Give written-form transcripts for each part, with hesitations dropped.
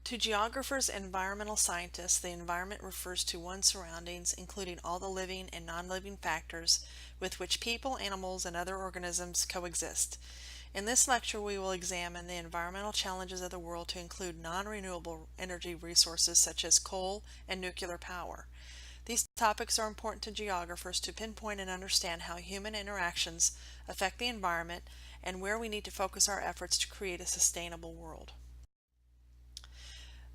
To geographers and environmental scientists, the environment refers to one's surroundings, including all the living and non-living factors with which people, animals, and other organisms coexist. In this lecture, we will examine the environmental challenges of the world to include non-renewable energy resources such as coal and nuclear power. These topics are important to geographers to pinpoint and understand how human interactions affect the environment and where we need to focus our efforts to create a sustainable world.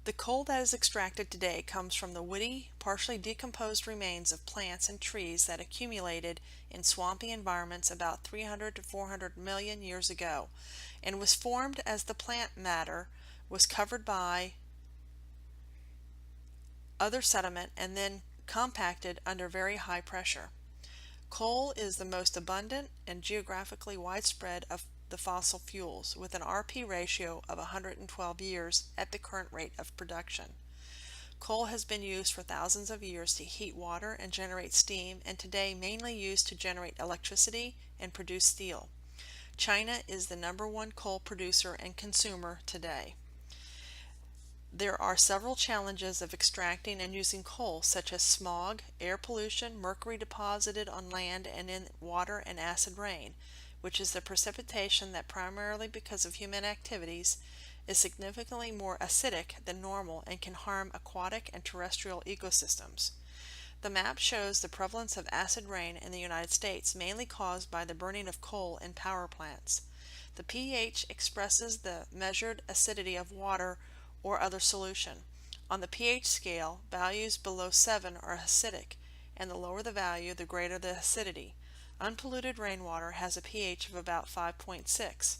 The coal that is extracted today comes from the woody, partially decomposed remains of plants and trees that accumulated in swampy environments about 300 to 400 million years ago, and was formed as the plant matter was covered by other sediment and then compacted under very high pressure. Coal is the most abundant and geographically widespread of the fossil fuels, with an RP ratio of 112 years at the current rate of production. Coal has been used for thousands of years to heat water and generate steam, and today mainly used to generate electricity and produce steel. China is the #1 coal producer and consumer today. There are several challenges of extracting and using coal, such as smog, air pollution, mercury deposited on land and in water, and acid rain, which is the precipitation that, primarily because of human activities, is significantly more acidic than normal and can harm aquatic and terrestrial ecosystems. The map shows the prevalence of acid rain in the United States, mainly caused by the burning of coal in power plants. The pH expresses the measured acidity of water or other solution. On the pH scale, values below 7 are acidic, and the lower the value, the greater the acidity. Unpolluted rainwater has a pH of about 5.6.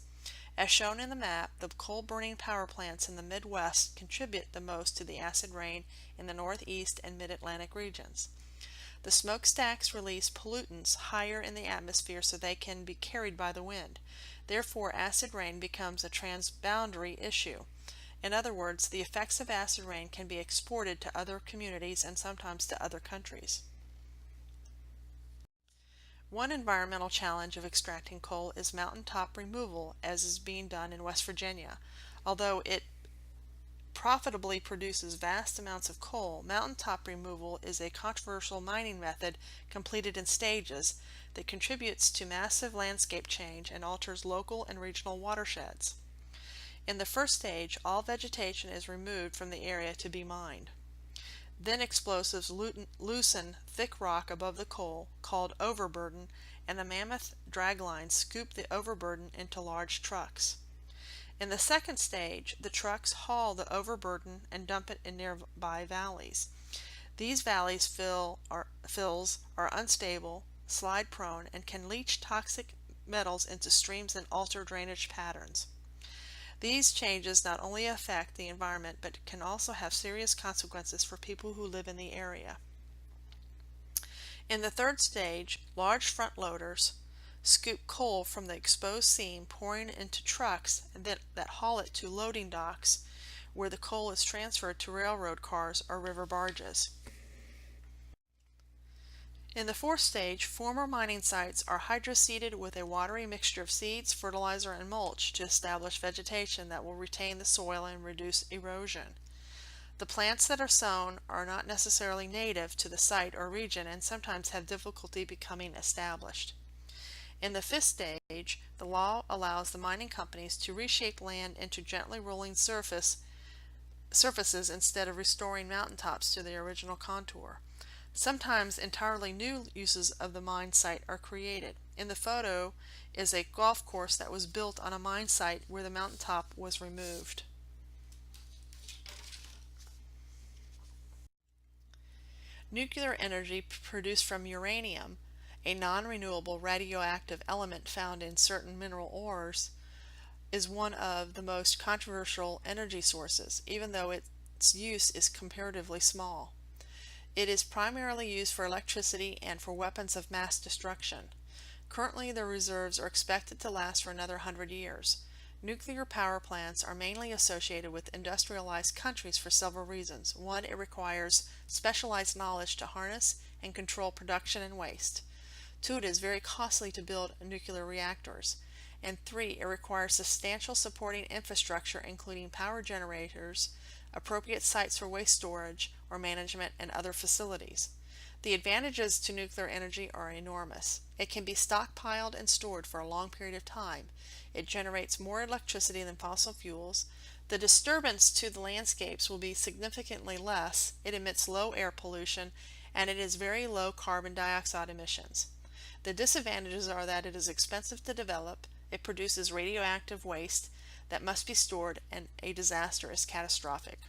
As shown in the map, the coal-burning power plants in the Midwest contribute the most to the acid rain in the Northeast and Mid-Atlantic regions. The smokestacks release pollutants higher in the atmosphere so they can be carried by the wind. Therefore, acid rain becomes a transboundary issue. In other words, the effects of acid rain can be exported to other communities and sometimes to other countries. One environmental challenge of extracting coal is mountaintop removal, as is being done in West Virginia. Although it profitably produces vast amounts of coal, mountaintop removal is a controversial mining method completed in stages that contributes to massive landscape change and alters local and regional watersheds. In the first stage, all vegetation is removed from the area to be mined. Then explosives loosen thick rock above the coal, called overburden, and the mammoth draglines scoop the overburden into large trucks. In the second stage, the trucks haul the overburden and dump it in nearby valleys. These valleys fills are unstable, slide prone, and can leach toxic metals into streams and alter drainage patterns. These changes not only affect the environment but can also have serious consequences for people who live in the area. In the third stage, large front loaders scoop coal from the exposed seam, pouring into trucks that haul it to loading docks, where the coal is transferred to railroad cars or river barges. In the fourth stage, former mining sites are hydroseeded with a watery mixture of seeds, fertilizer, and mulch to establish vegetation that will retain the soil and reduce erosion. The plants that are sown are not necessarily native to the site or region and sometimes have difficulty becoming established. In the fifth stage, the law allows the mining companies to reshape land into gently rolling surfaces instead of restoring mountaintops to their original contour. Sometimes entirely new uses of the mine site are created. In the photo is a golf course that was built on a mine site where the mountaintop was removed. Nuclear energy produced from uranium, a non-renewable radioactive element found in certain mineral ores, is one of the most controversial energy sources, even though its use is comparatively small. It is primarily used for electricity and for weapons of mass destruction. Currently, the reserves are expected to last for another 100 years. Nuclear power plants are mainly associated with industrialized countries for several reasons. One, it requires specialized knowledge to harness and control production and waste. Two, it is very costly to build nuclear reactors. And 3, it requires substantial supporting infrastructure including power generators, appropriate sites for waste storage or management, and other facilities. The advantages to nuclear energy are enormous. It can be stockpiled and stored for a long period of time. It generates more electricity than fossil fuels. The disturbance to the landscapes will be significantly less. It emits low air pollution, and it has very low carbon dioxide emissions. The disadvantages are that it is expensive to develop, it produces radioactive waste that must be stored, and a disaster is catastrophic.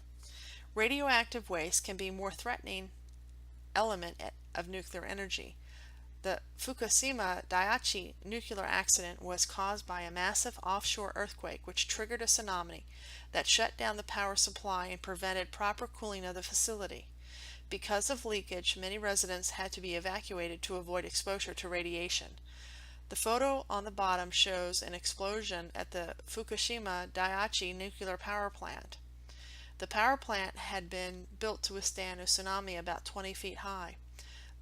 Radioactive waste can be a more threatening element of nuclear energy. The Fukushima Daiichi nuclear accident was caused by a massive offshore earthquake which triggered a tsunami that shut down the power supply and prevented proper cooling of the facility. Because of leakage, many residents had to be evacuated to avoid exposure to radiation. The photo on the bottom shows an explosion at the Fukushima Daiichi nuclear power plant. The power plant had been built to withstand a tsunami about 20 feet high,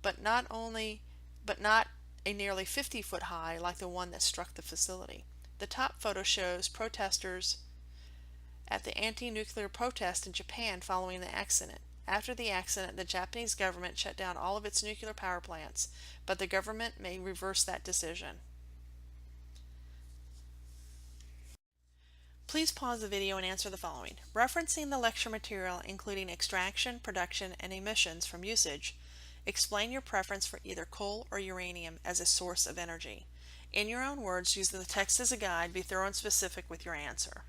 but not a nearly 50-foot high like the one that struck the facility. The top photo shows protesters at the anti-nuclear protest in Japan following the accident. After the accident, the Japanese government shut down all of its nuclear power plants, but the government may reverse that decision. Please pause the video and answer the following. Referencing the lecture material including extraction, production, and emissions from usage, explain your preference for either coal or uranium as a source of energy. In your own words, using the text as a guide, be thorough and specific with your answer.